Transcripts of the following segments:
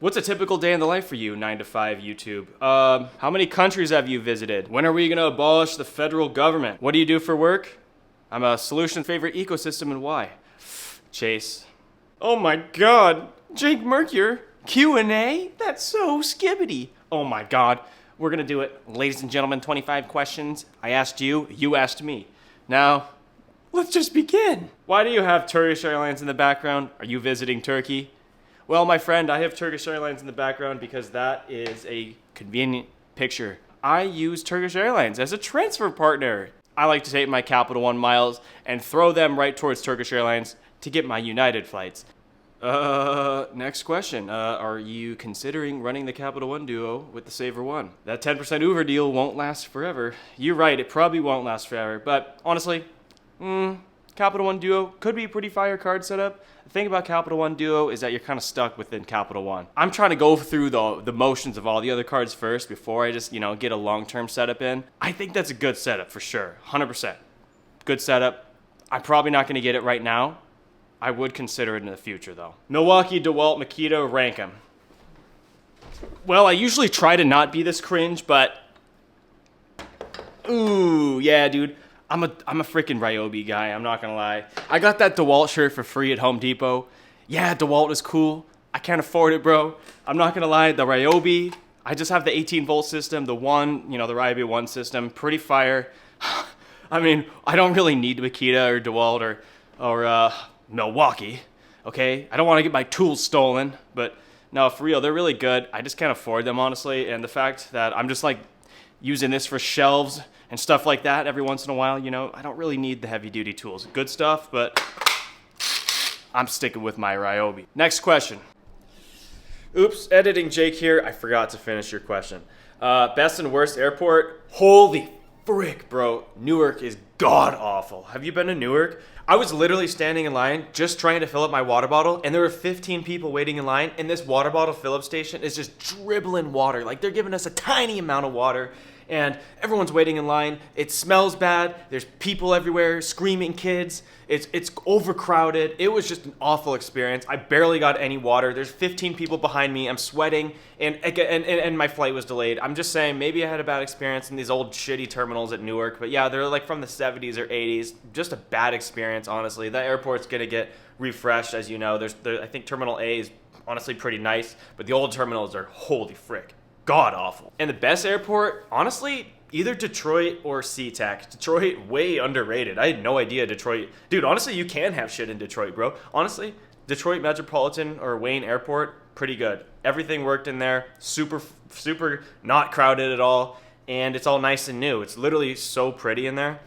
What's a typical day in the life for you, 9 to 5 YouTube? How many countries have you visited? When are we gonna abolish the federal government? What do you do for work? I'm a solution favorite ecosystem and why? Chase. Oh my god, Jake Mercure, Q&A? That's so skibbity. Oh my god, we're gonna do it. Ladies and gentlemen, 25 questions. I asked you, you asked me. Now, let's just begin. Why do you have Turkish Airlines in the background? Are you visiting Turkey? Well, my friend, I have Turkish Airlines in the background because that is a convenient picture. I use Turkish Airlines as a transfer partner. I like to take my Capital One miles and throw them right towards Turkish Airlines to get my United flights. Next question. Are you considering running the Capital One Duo with the Saver One? That 10% Uber deal won't last forever. You're right, it probably won't last forever, but honestly, Capital One Duo could be a pretty fire card setup. The thing about Capital One Duo is that you're kind of stuck within Capital One. I'm trying to go through the motions of all the other cards first before I just, get a long-term setup in. I think that's a good setup for sure, 100%. Good setup. I'm probably not going to get it right now. I would consider it in the future though. Milwaukee DeWalt Makita, rank 'em. Well, I usually try to not be this cringe, but ooh, yeah, dude. I'm a freaking Ryobi guy, I'm not gonna lie. I got that DeWalt shirt for free at Home Depot. Yeah, DeWalt is cool. I can't afford it, bro. I'm not gonna lie, the Ryobi, I just have the 18-volt system, the Ryobi 1 system, pretty fire. I mean, I don't really need Makita or DeWalt or Milwaukee, okay? I don't wanna get my tools stolen, but no, for real, they're really good. I just can't afford them, honestly, and the fact that I'm just like using this for shelves and stuff like that every once in a while, I don't really need the heavy duty tools. Good stuff, but I'm sticking with my Ryobi. Next question. Oops, editing Jake here. I forgot to finish your question. Best and worst airport? Holy frick, bro. Newark is god awful. Have you been to Newark? I was literally standing in line just trying to fill up my water bottle, and there were 15 people waiting in line, and this water bottle fill-up station is just dribbling water. Like, they're giving us a tiny amount of water, and everyone's waiting in line. It smells bad. There's people everywhere, screaming kids. It's overcrowded. It was just an awful experience. I barely got any water. There's 15 people behind me. I'm sweating, and my flight was delayed. I'm just saying, maybe I had a bad experience in these old shitty terminals at Newark, but yeah, they're like from the 70s or 80s. Just a bad experience, honestly. That airport's gonna get refreshed, as you know. I think Terminal A is honestly pretty nice, but the old terminals are holy frick. God awful. And the best airport, honestly, either Detroit or SeaTac. Detroit, way underrated. I had no idea Detroit. Dude, honestly, you can have shit in Detroit, bro. Honestly, Detroit Metropolitan or Wayne Airport, pretty good. Everything worked in there. Super not crowded at all. And it's all nice and new. It's literally so pretty in there.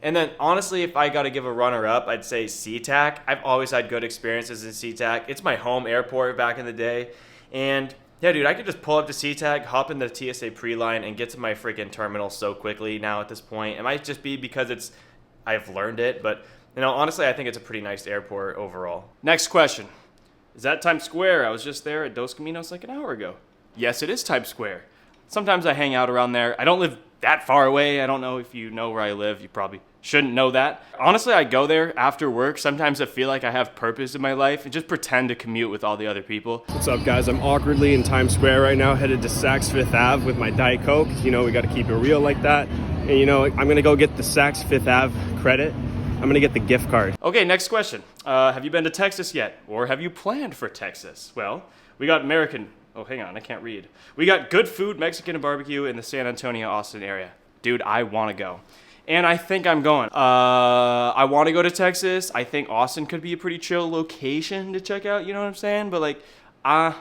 And then, honestly, if I got to give a runner-up, I'd say SeaTac. I've always had good experiences in SeaTac. It's my home airport back in the day. And yeah, dude, I could just pull up to SeaTac, hop in the TSA pre-line, and get to my freaking terminal so quickly now at this point. It might just be because I've learned it, but honestly, I think it's a pretty nice airport overall. Next question. Is that Times Square? I was just there at Dos Caminos like an hour ago. Yes, it is Times Square. Sometimes I hang out around there. I don't live that far away. I don't know if you know where I live. You probably shouldn't know that. Honestly, I go there after work. Sometimes I feel like I have purpose in my life and just pretend to commute with all the other people. What's up, guys? I'm awkwardly in Times Square right now, headed to Saks Fifth Ave with my Diet Coke. We got to keep it real like that. And I'm going to go get the Saks Fifth Ave credit. I'm going to get the gift card. Okay, next question. Have you been to Texas yet? Or have you planned for Texas? Well, we got oh, hang on, I can't read. We got good food, Mexican and barbecue in the San Antonio, Austin area. Dude, I want to go. And I think I'm going. I want to go to Texas. I think Austin could be a pretty chill location to check out, you know what I'm saying? But I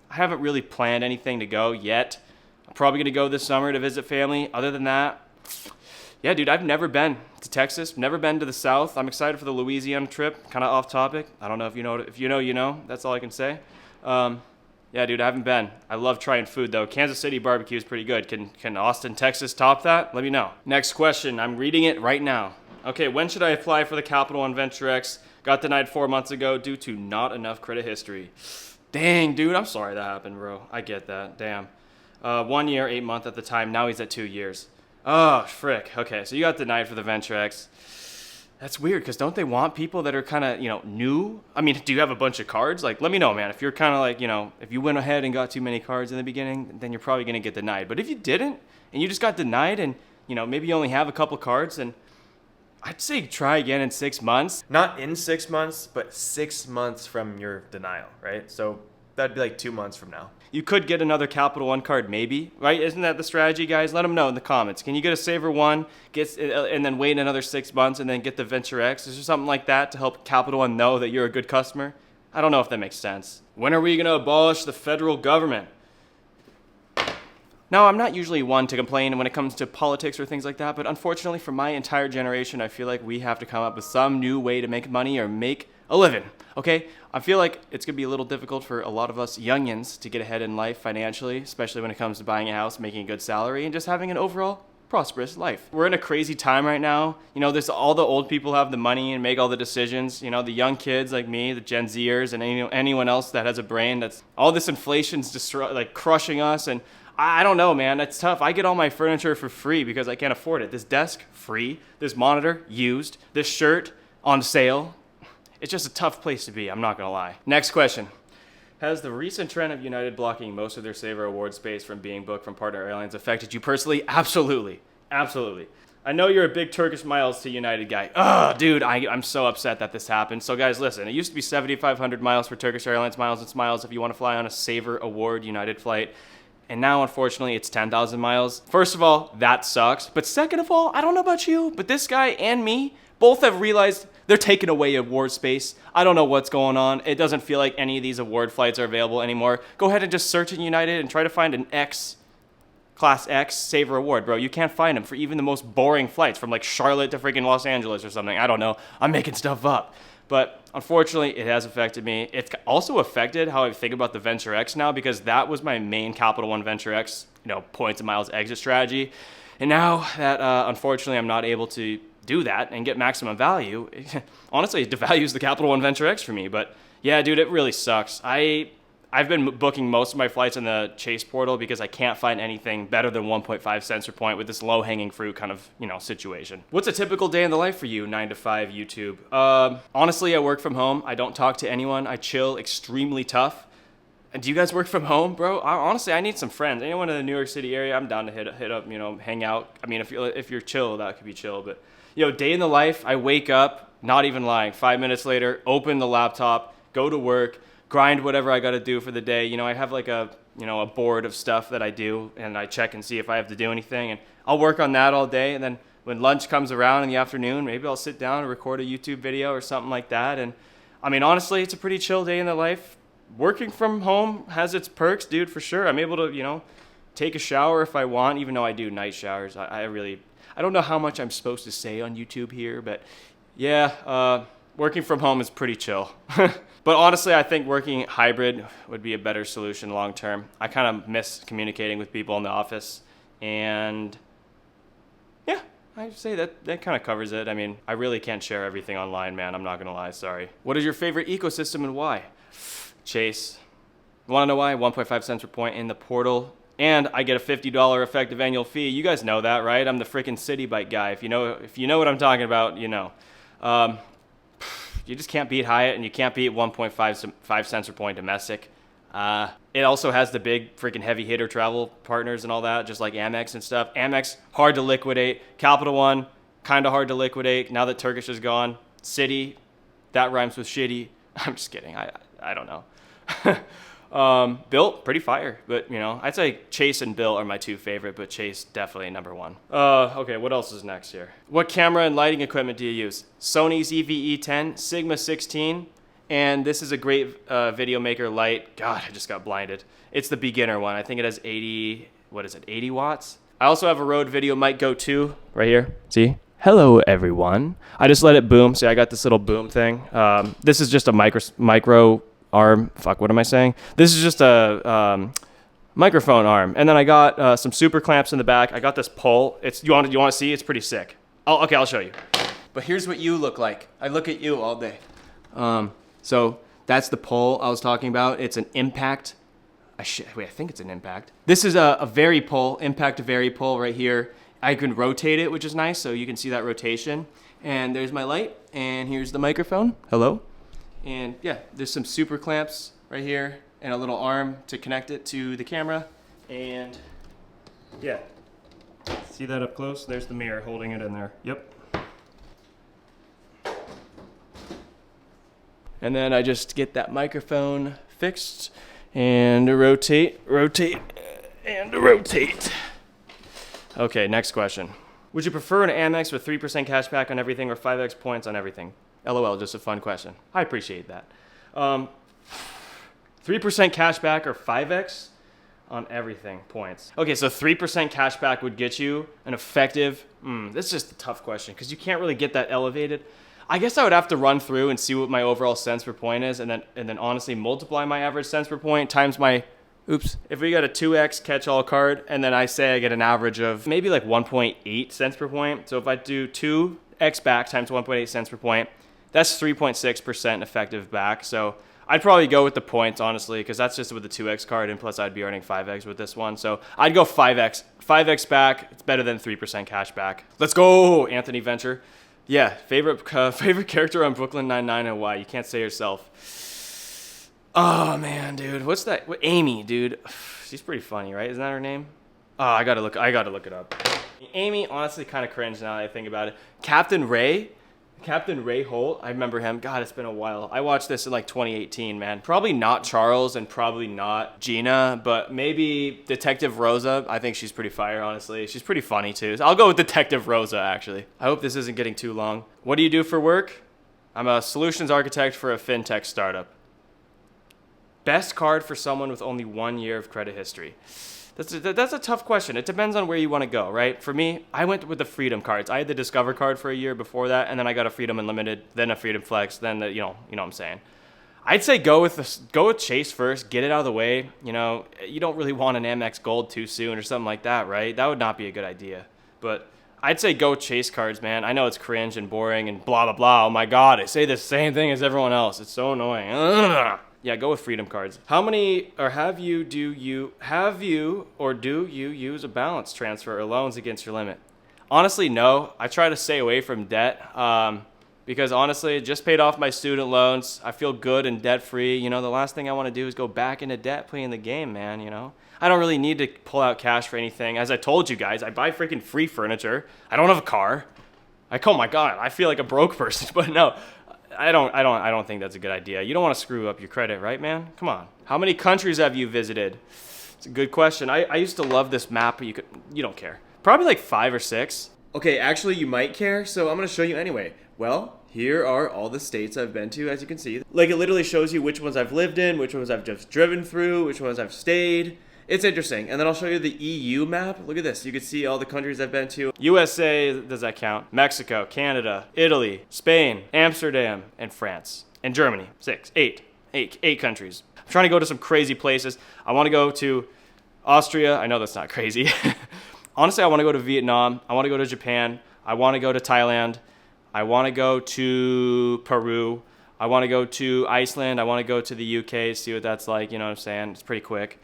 haven't really planned anything to go yet. I'm probably going to go this summer to visit family. Other than that, yeah, dude, I've never been to Texas, never been to the South. I'm excited for the Louisiana trip, kind of off topic. I don't know if you know. If you know, you know. That's all I can say. Yeah, dude, I haven't been. I love trying food, though. Kansas City barbecue is pretty good. Can Austin, Texas top that? Let me know. Next question. I'm reading it right now. Okay, when should I apply for the Capital One Venture X? Got denied 4 months ago due to not enough credit history. Dang, dude, I'm sorry that happened, bro. I get that. Damn. 1 year, 8 months at the time. Now he's at 2 years. Oh, frick. Okay, so you got denied for the Venture X. That's weird, because don't they want people that are kind of, new? I mean, do you have a bunch of cards? Like, let me know, man. If you're kind of like, if you went ahead and got too many cards in the beginning, then you're probably going to get denied. But if you didn't, and you just got denied, and, maybe you only have a couple cards, then I'd say try again in 6 months. Not in 6 months, but 6 months from your denial, right? So that'd be like 2 months from now. You could get another Capital One card, maybe, right? Isn't that the strategy, guys? Let them know in the comments. Can you get a Saver One, and then wait another 6 months, and then get the Venture X? Is there something like that to help Capital One know that you're a good customer? I don't know if that makes sense. When are we going to abolish the federal government? Now, I'm not usually one to complain when it comes to politics or things like that, but unfortunately for my entire generation, I feel like we have to come up with some new way to make money or make a living, okay? I feel like it's going to be a little difficult for a lot of us youngins to get ahead in life financially, especially when it comes to buying a house, making a good salary, and just having an overall prosperous life. We're in a crazy time right now. There's all the old people have the money and make all the decisions. The young kids like me, the Gen Zers, and anyone else that has a brain, that's all this inflation's crushing us. And I don't know, man. That's tough. I get all my furniture for free because I can't afford it. This desk, free. This monitor, used. This shirt, on sale. It's just a tough place to be, I'm not going to lie. Next question. Has the recent trend of United blocking most of their Saver award space from being booked from partner airlines affected you personally? Absolutely. Absolutely. I know you're a big Turkish miles to United guy. Ugh, dude, I'm so upset that this happened. So guys, listen, it used to be 7,500 miles for Turkish Airlines miles and smiles if you want to fly on a Saver award United flight. And now, unfortunately, it's 10,000 miles. First of all, that sucks. But second of all, I don't know about you, but this guy and me both have realized they're taking away award space. I don't know what's going on. It doesn't feel like any of these award flights are available anymore. Go ahead and just search in United and try to find an Class X Saver award, bro. You can't find them for even the most boring flights from like Charlotte to freaking Los Angeles or something. I don't know. I'm making stuff up. But unfortunately, it has affected me. It's also affected how I think about the Venture X now, because that was my main Capital One Venture X, points and miles exit strategy. And now that, unfortunately, I'm not able to do that and get maximum value, honestly, it devalues the Capital One Venture X for me. But yeah, dude, it really sucks. I've been booking most of my flights in the Chase portal because I can't find anything better than 1.5 cents per point with this low-hanging fruit kind of, situation. What's a typical day in the life for you, 9 to 5 YouTube? Honestly, I work from home. I don't talk to anyone. I chill extremely tough. And do you guys work from home, bro? Honestly, I need some friends. Anyone in the New York City area, I'm down to hit up, hang out. I mean, if you're chill, that could be chill. But, day in the life, I wake up, not even lying, 5 minutes later, open the laptop, go to work, grind whatever I got to do for the day. I have like a board of stuff that I do, and I check and see if I have to do anything, and I'll work on that all day. And then when lunch comes around in the afternoon, maybe I'll sit down and record a YouTube video or something like that. And I mean, honestly, it's a pretty chill day in the life. Working from home has its perks, dude, for sure. I'm able to, take a shower if I want, even though I do night showers. I don't know how much I'm supposed to say on YouTube here, but yeah, working from home is pretty chill. But honestly, I think working hybrid would be a better solution long term. I kind of miss communicating with people in the office. And yeah, I'd say that kind of covers it. I mean, I really can't share everything online, man. I'm not going to lie. Sorry. What is your favorite ecosystem and why? Chase. You want to know why? 1.5 cents per point in the portal. And I get a $50 effective annual fee. You guys know that, right? I'm the freaking City Bike guy. If you know what I'm talking about, you know. You just can't beat Hyatt, and you can't beat 1.5 cents per point domestic. It also has the big freaking heavy hitter travel partners and all that, just like Amex and stuff. Amex, hard to liquidate. Capital One, kind of hard to liquidate now that Turkish is gone. City, that rhymes with shitty. I'm just kidding. I don't know. Bilt, pretty fire, but I'd say Chase and Bilt are my two favorite, but Chase definitely number one. Okay, what else is next here? What camera and lighting equipment do you use? Sony's EVE10, Sigma 16, and this is a great video maker light. God, I just got blinded. It's the beginner one. I think it has 80 watts? I also have a Rode Video Mic Go 2 right here. See? Hello, everyone. I just let it boom. See, I got this little boom thing. This is just a micro arm. Fuck, what am I saying? This is just a microphone arm. And then I got some super clamps in the back. I got this pole. You want to see? It's pretty sick. Okay, I'll show you. But here's what you look like. I look at you all day. So that's the pole I was talking about. It's an impact. I think it's an impact. This is a Vari pole, impact Vari pole right here. I can rotate it, which is nice, so you can see that rotation. And there's my light, and here's the microphone. Hello. And yeah, there's some super clamps right here and a little arm to connect it to the camera. And yeah, see that up close? There's the mirror holding it in there. Yep. And then I just get that microphone fixed and rotate, and rotate. Okay, next question. Would you prefer an Amex with 3% cash back on everything or 5x points on everything? LOL, just a fun question. I appreciate that. 3% cash back or 5x on everything points. Okay, so 3% cash back would get you an effective, that's just a tough question because you can't really get that elevated. I guess I would have to run through and see what my overall cents per point is and then honestly multiply my average cents per point times my, if we got a 2x catch-all card and then I say I get an average of maybe like 1.8 cents per point. So if I do 2x back times 1.8 cents per point, that's 3.6% effective back. So I'd probably go with the points, honestly, because that's just with the 2x card, and plus I'd be earning 5x with this one. So I'd go 5x. 5x back, it's better than 3% cash back. Let's go, Anthony Venture. Yeah, favorite character on Brooklyn Nine-Nine and why? You can't say yourself. Oh, man, dude. What's that? Amy, dude. She's pretty funny, right? Isn't that her name? Oh, I gotta look it up. Amy, honestly, kind of cringe now that I think about it. Captain Ray Holt, I remember him. God, it's been a while. I watched this in like 2018, man. Probably not Charles and probably not Gina, but maybe Detective Rosa. I think she's pretty fire, honestly. She's pretty funny too. So I'll go with Detective Rosa, actually. I hope this isn't getting too long. What do you do for work? I'm a solutions architect for a fintech startup. Best card for someone with only 1 year of credit history. That's a tough question. It depends on where you want to go, right? For me, I went with the Freedom cards. I had the Discover card for a year before that, and then I got a Freedom Unlimited, then a Freedom Flex, then the, you know what I'm saying. I'd say go with Chase first, get it out of the way. You know, you don't really want an Amex Gold too soon or something like that, right? That would not be a good idea. But I'd say go Chase cards, man. I know it's cringe and boring and blah, blah, blah. Oh my God, I say the same thing as everyone else. It's so annoying. Ugh. Yeah, go with Freedom cards. How many, or do you use a balance transfer or loans against your limit? Honestly, no. I try to stay away from debt because honestly, just paid off my student loans. I feel good and debt free. You know, the last thing I want to do is go back into debt playing the game, man, you know? I don't really need to pull out cash for anything. As I told you guys, I buy freaking free furniture. I don't have a car. Oh my God, I feel like a broke person, but no. I don't think that's a good idea. You don't want to screw up your credit, right, man? Come on. How many countries have you visited? It's a good question. I used to love this map, but you don't care. Probably like 5 or 6. Okay, actually you might care, so I'm going to show you anyway. Well, here are all the states I've been to, as you can see. Like, it literally shows you which ones I've lived in, which ones I've just driven through, which ones I've stayed. It's interesting. And then I'll show you the EU map. Look at this. You can see all the countries I've been to. USA, does that count? Mexico, Canada, Italy, Spain, Amsterdam, and France. And Germany. 8 countries. I'm trying to go to some crazy places. I want to go to Austria. I know that's not crazy. Honestly, I want to go to Vietnam. I want to go to Japan. I want to go to Thailand. I want to go to Peru. I want to go to Iceland. I want to go to the UK, see what that's like. You know what I'm saying? It's pretty quick.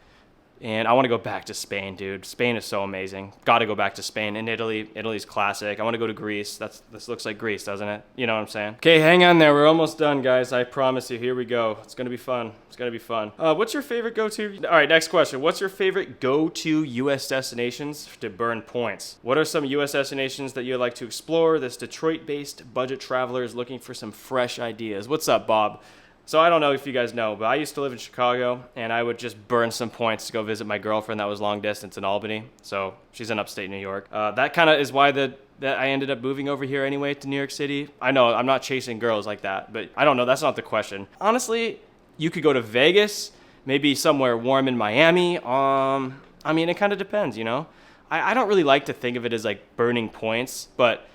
And I want to go back to Spain, dude. Spain is so amazing. Got to go back to Spain. And Italy. Italy's classic. I want to go to Greece. This looks like Greece, doesn't it? You know what I'm saying? Okay, hang on there. We're almost done, guys. I promise you. Here we go. It's going to be fun. It's going to be fun. What's your favorite go-to? All right, next question. What's your favorite go-to U.S. destinations to burn points? What are some U.S. destinations that you'd like to explore? This Detroit-based budget traveler is looking for some fresh ideas. What's up, Bob? So I don't know if you guys know, but I used to live in Chicago, and I would just burn some points to go visit my girlfriend that was long distance in Albany. So she's in upstate New York. That kind of is why that I ended up moving over here anyway to New York City. I know I'm not chasing girls like that, but I don't know. That's not the question. Honestly, you could go to Vegas, maybe somewhere warm in Miami. I mean, it kind of depends, you know? I don't really like to think of it as like burning points, but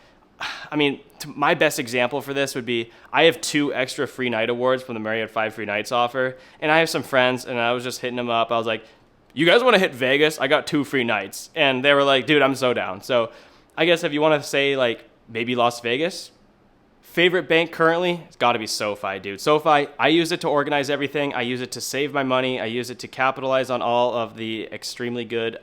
I mean, my best example for this would be I have 2 extra free night awards from the Marriott 5 free nights offer, and I have some friends, and I was just hitting them up. I was like, you guys want to hit Vegas? I got 2 free nights. And they were like, dude, I'm so down. So I guess if you want to say like maybe Las Vegas, favorite bank currently, it's got to be SoFi, dude. SoFi, I use it to organize everything. I use it to save my money. I use it to capitalize on all of the extremely good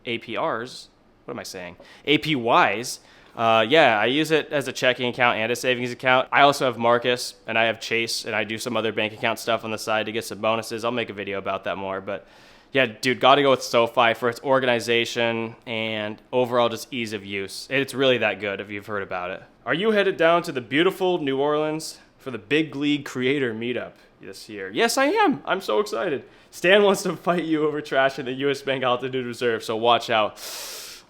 APRs what am I saying? APYs. Yeah, I use it as a checking account and a savings account. I also have Marcus and I have Chase and I do some other bank account stuff on the side to get some bonuses. I'll make a video about that more, but yeah, dude, got to go with SoFi for its organization and overall just ease of use. It's really that good if you've heard about it. Are you headed down to the beautiful New Orleans for the Big League Creator Meetup this year? Yes, I am. I'm so excited. Stan wants to fight you over trash in the US Bank Altitude Reserve, so watch out.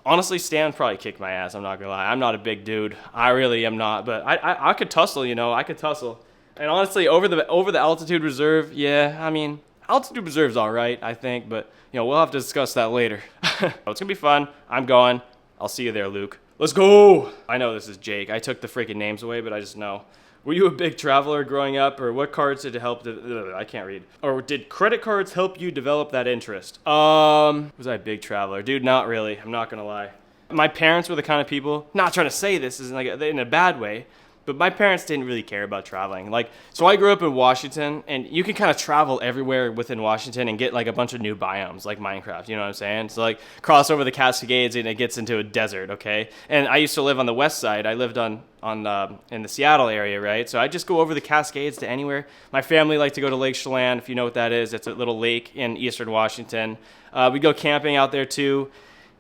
Honestly, Stan probably kicked my ass, I'm not gonna lie. I'm not a big dude. I really am not, but I could tussle, you know, I could tussle. And honestly, over the Altitude Reserve, yeah, I mean, Altitude Reserve's all right, I think, but, you know, we'll have to discuss that later. It's gonna be fun. I'm going. I'll see you there, Luke. Let's go! I know this is Jake. I took the freaking names away, but I just know. Were you a big traveler growing up, or what cards did it help? I can't read. Or did credit cards help you develop that interest? Was I a big traveler? Dude, not really. I'm not gonna lie. My parents were the kind of people, not trying to say this in a bad way, but my parents didn't really care about traveling. Like, so I grew up in Washington, and you can kind of travel everywhere within Washington and get like a bunch of new biomes, like Minecraft, you know what I'm saying? So like, cross over the Cascades and it gets into a desert, okay? And I used to live on the west side. I lived in the Seattle area, right? So I just go over the Cascades to anywhere. My family liked to go to Lake Chelan, if you know what that is. It's a little lake in eastern Washington. We go camping out there too.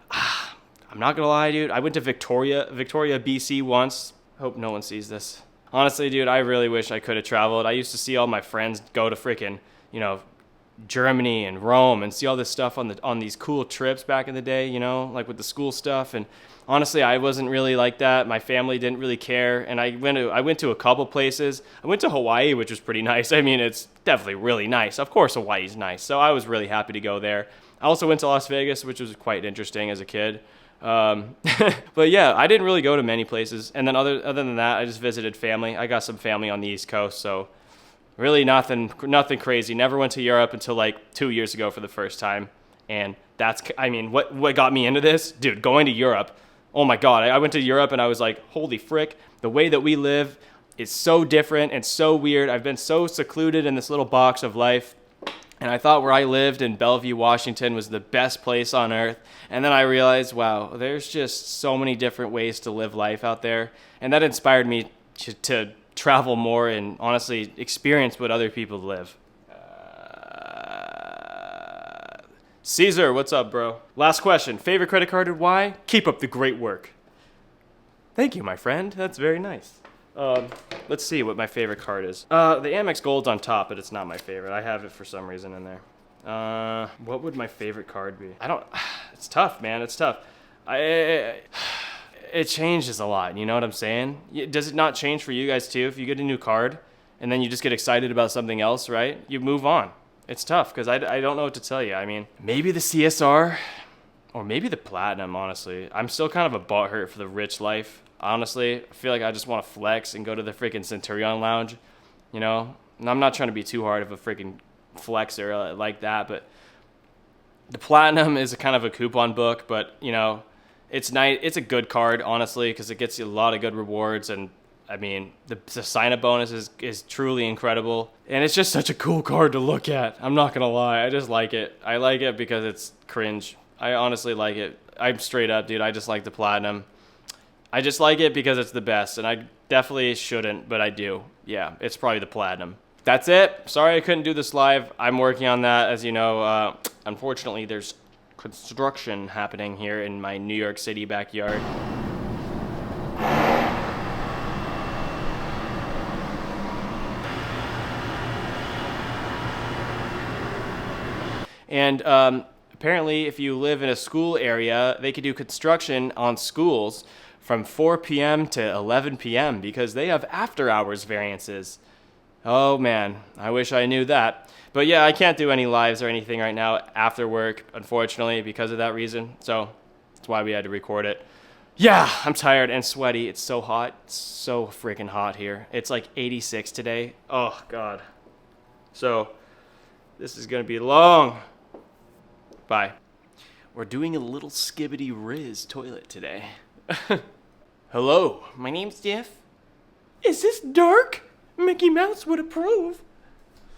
I'm not gonna lie, dude. I went to Victoria, BC once. Hope no one sees this. Honestly, dude, I really wish I could have traveled. I used to see all my friends go to freaking, you know, Germany and Rome and see all this stuff on these cool trips back in the day, you know, like with the school stuff. And honestly, I wasn't really like that. My family didn't really care. And I went to a couple places. I went to Hawaii, which was pretty nice. I mean, it's definitely really nice. Of course, Hawaii's nice. So I was really happy to go there. I also went to Las Vegas, which was quite interesting as a kid. But yeah, I didn't really go to many places. And then other than that, I just visited family. I got some family on the East Coast, so really nothing crazy. Never went to Europe until like 2 years ago for the first time. And that's, I mean, what got me into this? Dude, going to Europe. Oh my God, I went to Europe and I was like, holy frick, the way that we live is so different and so weird. I've been so secluded in this little box of life. And I thought where I lived in Bellevue, Washington was the best place on earth. And then I realized, wow, there's just so many different ways to live life out there. And that inspired me to travel more and honestly experience what other people live. Caesar, what's up, bro? Last question. Favorite credit card and why? Keep up the great work. Thank you, my friend. That's very nice. Let's see what my favorite card is. The Amex Gold's on top, but it's not my favorite. I have it for some reason in there. What would my favorite card be? It's tough, man. It's tough. It changes a lot. You know what I'm saying? Does it not change for you guys too? If you get a new card and then you just get excited about something else, right? You move on. It's tough because I don't know what to tell you. I mean, maybe the CSR or maybe the Platinum, honestly. I'm still kind of a butthurt for the rich life. Honestly, I feel like I just want to flex and go to the freaking Centurion Lounge, you know? And I'm not trying to be too hard of a freaking flexer like that, but the Platinum is a kind of a coupon book, but, you know, it's nice. It's a good card, honestly, because it gets you a lot of good rewards, and, I mean, the sign-up bonus is truly incredible, and it's just such a cool card to look at. I'm not going to lie. I just like it. I like it because it's cringe. I honestly like it. I'm straight up, dude. I just like the Platinum. I just like it because it's the best, and I definitely shouldn't, but I do. Yeah, it's probably the Platinum. That's it. Sorry I couldn't do this live. I'm working on that, as you know. Unfortunately, there's construction happening here in my New York City backyard. And apparently, if you live in a school area, they could do construction on schools from 4 p.m. to 11 p.m. because they have after-hours variances. Oh, man, I wish I knew that. But yeah, I can't do any lives or anything right now after work, unfortunately, because of that reason. So that's why we had to record it. Yeah, I'm tired and sweaty. It's so hot. It's so freaking hot here. It's like 86 today. Oh, God. So this is going to be long. Bye. We're doing a little skibbity riz toilet today. Hello, my name's Jeff. Is this dark? Mickey Mouse would approve.